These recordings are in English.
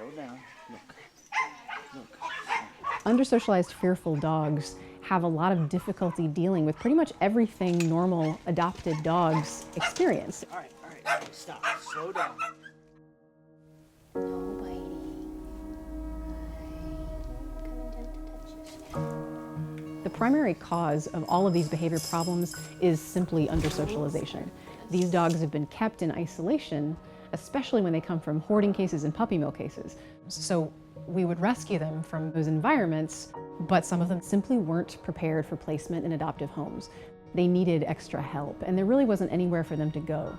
slow down. Look. Look. Under-socialized, fearful dogs have a lot of difficulty dealing with pretty much everything normal adopted dogs experience. All right, stop. Slow down. No biting. Come and touch you. The primary cause of all of these behavior problems is simply under-socialization. These dogs have been kept in isolation, especially when they come from hoarding cases and puppy mill cases. So we would rescue them from those environments, but some of them simply weren't prepared for placement in adoptive homes. They needed extra help, and there really wasn't anywhere for them to go.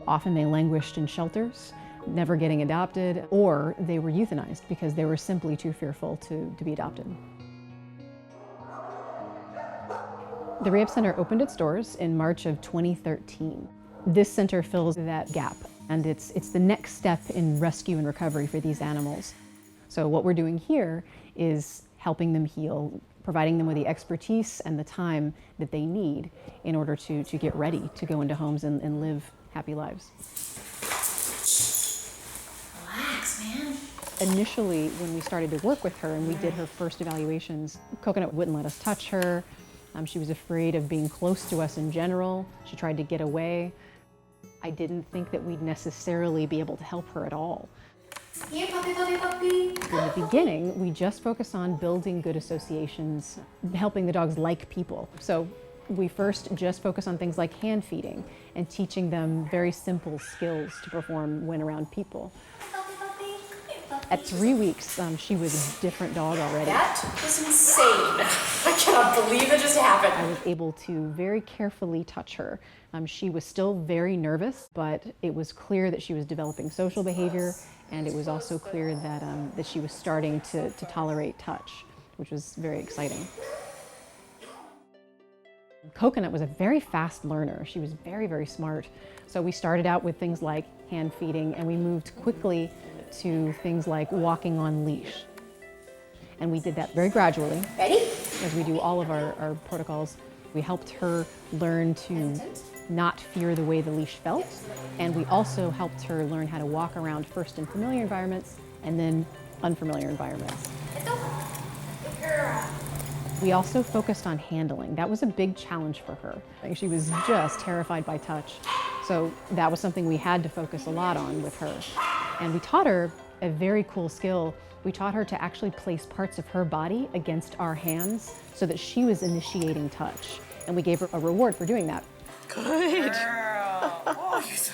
Often they languished in shelters, never getting adopted, or they were euthanized because they were simply too fearful to be adopted. The Rehab Center opened its doors in March of 2013. This center fills that gap, and it's the next step in rescue and recovery for these animals. So what we're doing here is helping them heal, providing them with the expertise and the time that they need in order to get ready to go into homes and live happy lives. Relax, man. Initially, when we started to work with her and we did her first evaluations, Coconut wouldn't let us touch her. She was afraid of being close to us in general. She tried to get away. I didn't think that we'd necessarily be able to help her at all. Here, puppy, puppy, puppy. In the beginning, we just focused on building good associations, helping the dogs like people. So we first just focused on things like hand feeding and teaching them very simple skills to perform when around people. Puppy, puppy. Here, puppy. At 3 weeks, she was a different dog already. That was insane. I cannot believe it just happened. I was able to very carefully touch her. She was still very nervous, but it was clear that she was developing social behavior, and it was also clear that she was starting to tolerate touch, which was very exciting. Coconut was a very fast learner. She was very, very smart. So we started out with things like hand feeding, and we moved quickly to things like walking on leash. And we did that very gradually. Ready? As we do all of our protocols. We helped her learn to not fear the way the leash felt, and we also helped her learn how to walk around first in familiar environments and then unfamiliar environments. Let's go. Good girl. We also focused on handling. That was a big challenge for her. She was just terrified by touch, so that was something we had to focus a lot on with her. And we taught her a very cool skill. We taught her to actually place parts of her body against our hands so that she was initiating touch, and we gave her a reward for doing that. Good girl. Oh, you're so...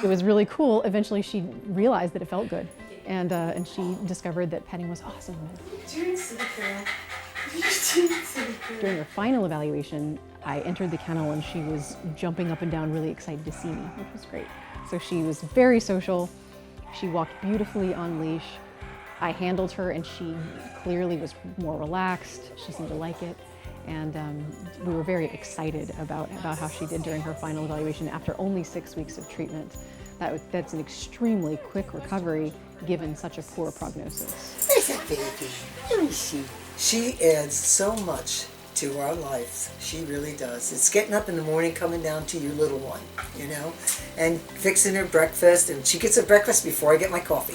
It was really cool. Eventually she realized that it felt good, and she discovered that petting was awesome. You're doing so girl. You're doing so good. During her final evaluation, I entered the kennel and she was jumping up and down, really excited to see me, which was great. So she was very social. She walked beautifully on leash. I handled her and she clearly was more relaxed. She seemed to like it. And we were very excited about how she did during her final evaluation after only 6 weeks of treatment. That's an extremely quick recovery given such a poor prognosis. There's a baby. Let me see. She adds so much to our lives. She really does. It's getting up in the morning, coming down to your little one, you know, and fixing her breakfast. And she gets her breakfast before I get my coffee.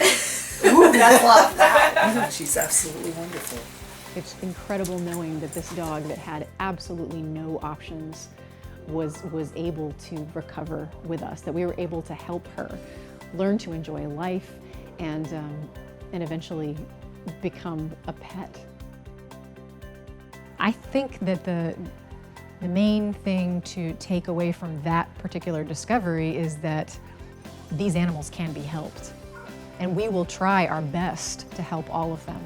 Ooh, that's love. She's absolutely wonderful. It's incredible knowing that this dog that had absolutely no options was able to recover with us, that we were able to help her learn to enjoy life and eventually become a pet. I think that the main thing to take away from that particular discovery is that these animals can be helped, and we will try our best to help all of them.